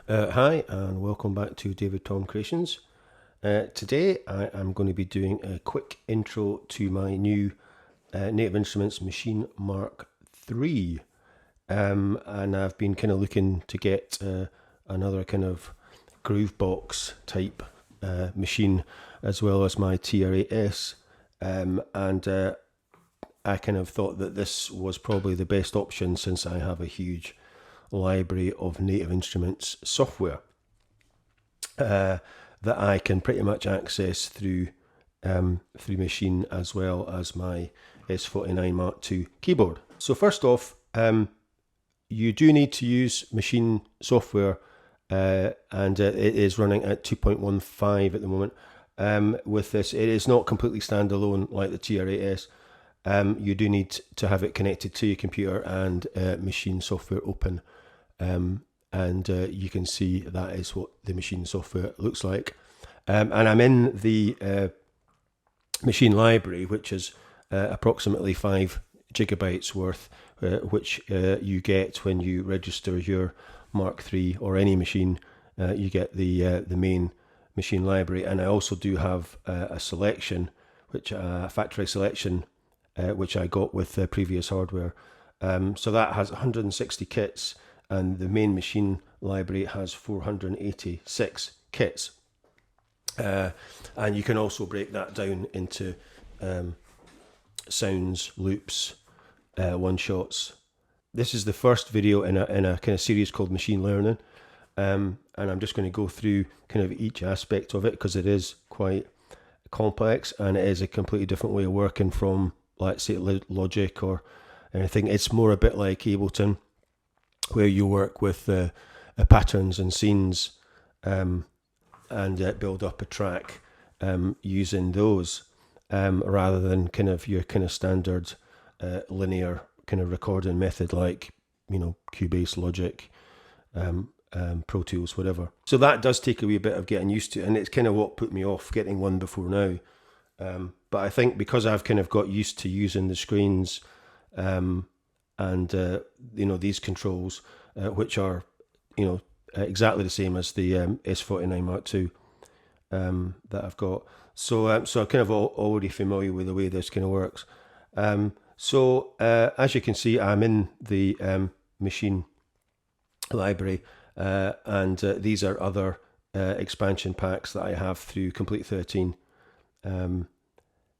Hi and welcome back to David Tom Creations. Today I am going to be doing a quick intro to my new Native Instruments Maschine MK3, and I've been kind of looking to get another kind of groove box type machine as well as my TR8S, and I kind of thought that this was probably the best option since I have a huge library of Native Instruments software that I can pretty much access through Maschine as well as my S49 Mark II keyboard. So first off, you do need to use Maschine software, and it is running at 2.15 at the moment. With this, it is not completely standalone like the TR8S. You do need to have it connected to your computer and Maschine software open, and you can see that is what the Maschine software looks like. And I'm in the Maschine library, which is approximately 5 gigabytes worth, which you get when you register your Mark III or any machine. You get the main Maschine library, and I also do have a selection, which factory selection, which I got with the previous hardware. So that has 160 kits, and the main Maschine library has 486 kits. And you can also break that down into sounds, loops, one-shots. This is the first video in a kind of series called Maschine Learning, and I'm just going to go through kind of each aspect of it because it is quite complex and it is a completely different way of working from, let's say, Logic or anything. It's more a bit like Ableton, where you work with patterns and scenes, and build up a track using those, rather than kind of your kind of standard linear kind of recording method like, you know, Cubase, Logic, Pro Tools, whatever. So that does take a wee bit of getting used to, and it's kind of what put me off getting one before now. But I think because I've kind of got used to using the screens, and you know, these controls, which are, you know, exactly the same as the S49 Mark II that I've got. So I'm kind of already familiar with the way this kind of works. So as you can see, I'm in the Maschine library, and these are other expansion packs that I have through Complete 13.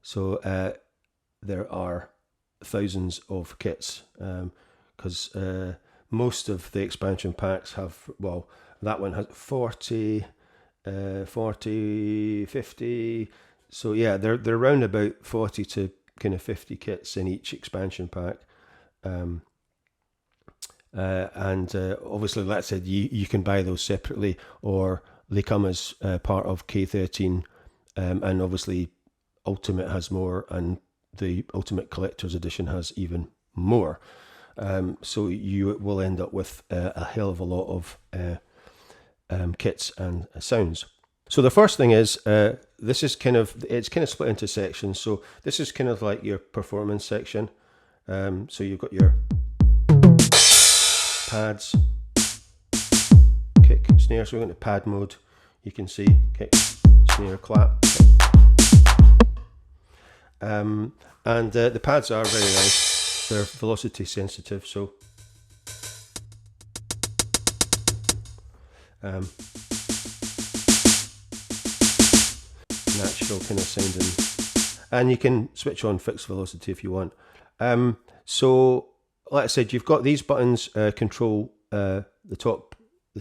So there are thousands of kits, because most of the expansion packs have, well, that one has 40, 50. So yeah, they're around about 40 to kind of 50 kits in each expansion pack. And obviously, like I said, you can buy those separately, or they come as part of K13, and obviously Ultimate has more, and the Ultimate Collector's Edition has even more. So you will end up with a hell of a lot of kits and sounds. So the first thing is, this is it's kind of split into sections. So this is kind of like your performance section. So you've got your pads, kick, snare. So we're going to pad mode. You can see kick, snare, clap. And the pads are very nice. They're velocity sensitive, so natural kind of sounding. And you can switch on fixed velocity if you want. So like I said, you've got these buttons control the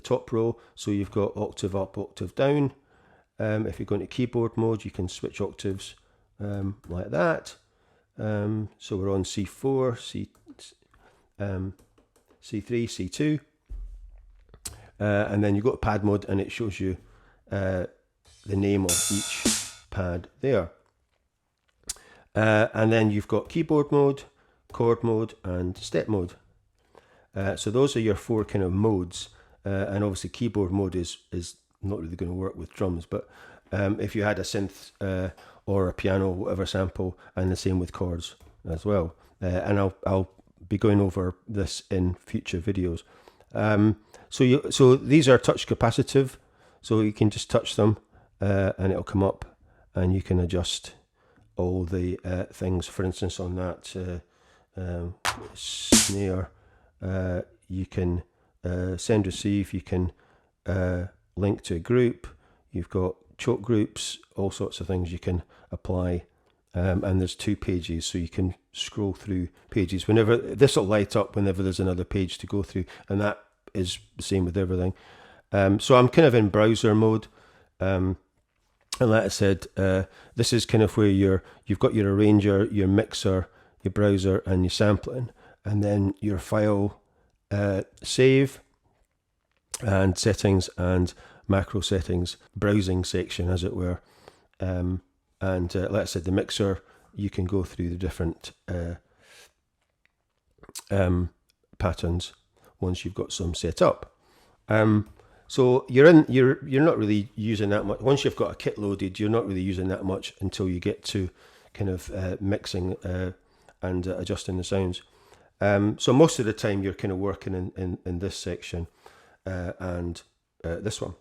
top row. So you've got octave up, octave down. If you go into keyboard mode, you can switch octaves like that. So we're on C4, C3, C2, and then you go to pad mode, and it shows you the name of each pad there. And then you've got keyboard mode, chord mode, and step mode. So those are your 4 kind of modes, and obviously keyboard mode is not really going to work with drums, but if you had a synth or a piano, whatever sample, and the same with chords as well. And I'll be going over this in future videos. So these are touch capacitive, so you can just touch them and it'll come up, and you can adjust all the things. For instance, on that snare, you can send, receive, you can link to a group, you've got choke groups, all sorts of things you can apply. And there's 2 pages, so you can scroll through pages. Whenever this will light up whenever there's another page to go through, and that is the same with everything. So I'm kind of in browser mode, and like I said, this is kind of where you've got your arranger, your mixer, your browser, and your sampling, and then your file save and settings and macro settings, browsing section, as it were. And like I said, the mixer, you can go through the different patterns once you've got some set up. So you're not really using that much. Once you've got a kit loaded, you're not really using that much until you get to kind of mixing and adjusting the sounds. So most of the time you're kind of working in this section and this one.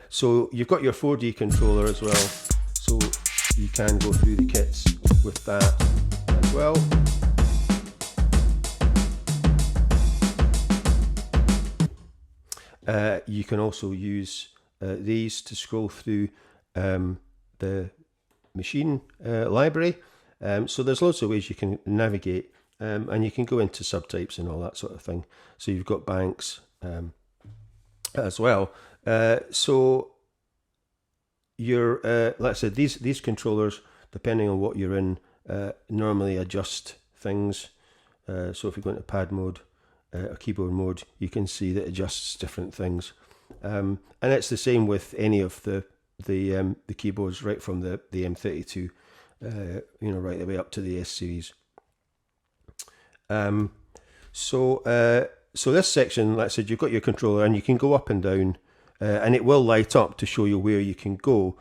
So you've got your 4D controller as well, so you can go through the kits with that as well. You can also use these to scroll through the Maschine library. So there's lots of ways you can navigate, and you can go into subtypes and all that sort of thing. So you've got banks as well. So your like I said, these controllers, depending on what you're in, normally adjust things. So if you go into pad mode or keyboard mode, you can see that it adjusts different things. And it's the same with any of the keyboards, right from the M32, right the way up to the S series. So this section, like I said, you've got your controller, and you can go up and down, and it will light up to show you where you can go.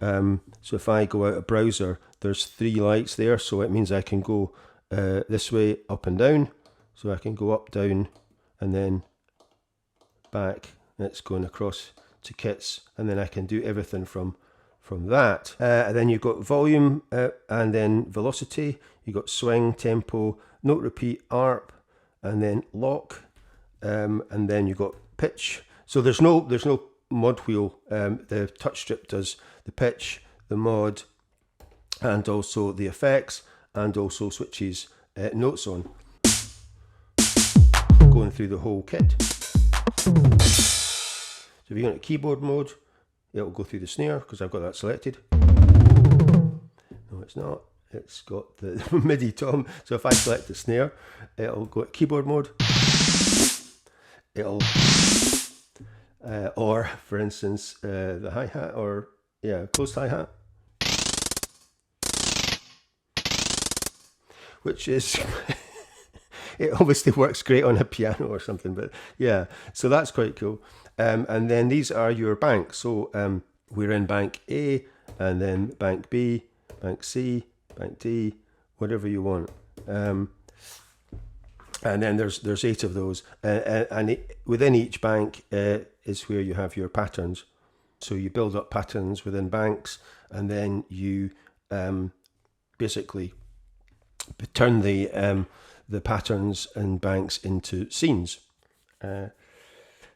So if I go out of browser, there's 3 lights there, so it means I can go this way, up and down. So I can go up, down, and then back. It's going across to kits, and then I can do everything from that. And then you've got volume and then velocity. You've got swing, tempo, note repeat, arp, and then lock, and then you've got pitch. So there's no mod wheel. The touch strip does the pitch, the mod, and also the effects, and also switches notes on, going through the whole kit. So if you go into keyboard mode, it'll go through the snare, because I've got that selected. No, it's not. It's got the MIDI tom. So if I select the snare, it'll go to keyboard mode. It'll, or for instance, the hi-hat, or closed hi-hat, which is it obviously works great on a piano or something, but yeah, so that's quite cool. And then these are your banks. So we're in bank A, and then bank B, bank C, bank D, whatever you want. And then there's 8 of those, and within each bank is where you have your patterns. So you build up patterns within banks, and then you basically turn the patterns and banks into scenes.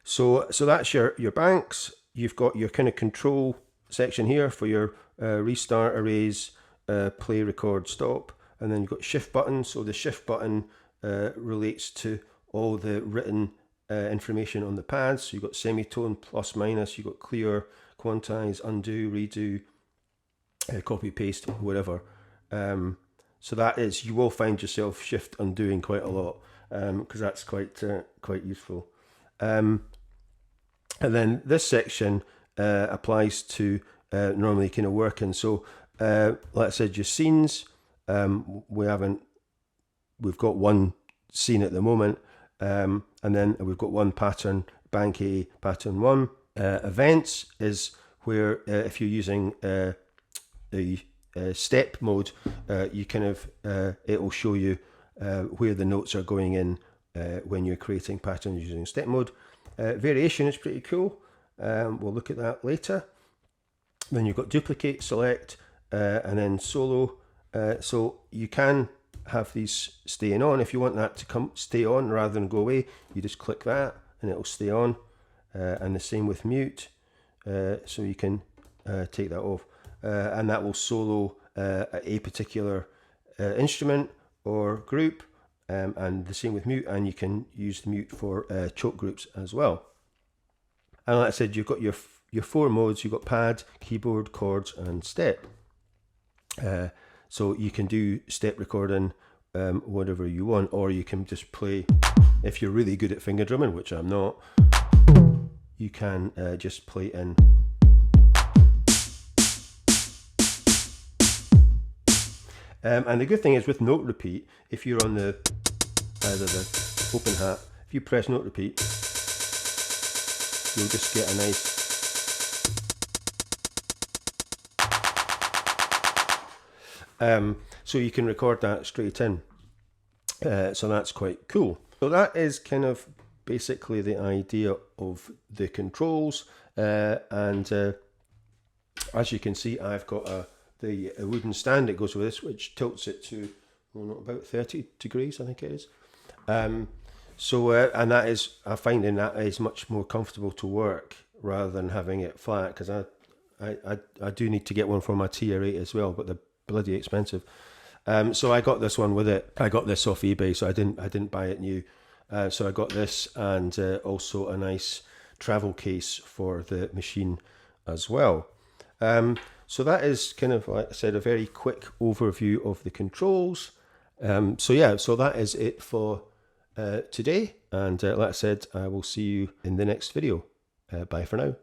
So that's your banks. You've got your kind of control section here for your restart, erase, play, record, stop, and then you've got shift button. So the shift button relates to all the written information on the pads. So you've got semitone, plus, minus, you've got clear, quantize, undo, redo, copy, paste, whatever. So that is, you will find yourself shift undoing quite a lot, because that's quite useful. And then this section applies to normally kind of working. So like I said, your scenes, we've got one scene at the moment, and then we've got one pattern, bank A, pattern 1. Events is where if you're using the step mode, you kind of it will show you where the notes are going in when you're creating patterns using step mode. Variation is pretty cool. We'll look at that later. Then you've got duplicate, select, and then solo. So you can have these staying on. If you want that to stay on rather than go away, you just click that and it'll stay on. And the same with mute. So you can take that off. And that will solo a particular instrument or group. And the same with mute, and you can use the mute for choke groups as well. And like I said, you've got your 4 modes. You've got pad, keyboard, chords, and step. So you can do step recording whatever you want, or you can just play. If you're really good at finger drumming, which I'm not, you can just play in. And the good thing is with note repeat, if you're on either the open hat, if you press note repeat, you'll just get a nice so you can record that straight in. So that's quite cool. So that is kind of basically the idea of the controls. And as you can see, I've got a wooden stand that goes with this, which tilts it to about 30 degrees, I think it is. And that is, I'm finding that is much more comfortable to work rather than having it flat, because I do need to get one for my TR8 as well, but they're bloody expensive. So I got this one with it. I got this off eBay, so I didn't buy it new. So I got this, and also a nice travel case for the machine as well. So that is kind of, like I said, a very quick overview of the controls. So yeah, so that is it for today. And like I said, I will see you in the next video. Bye for now.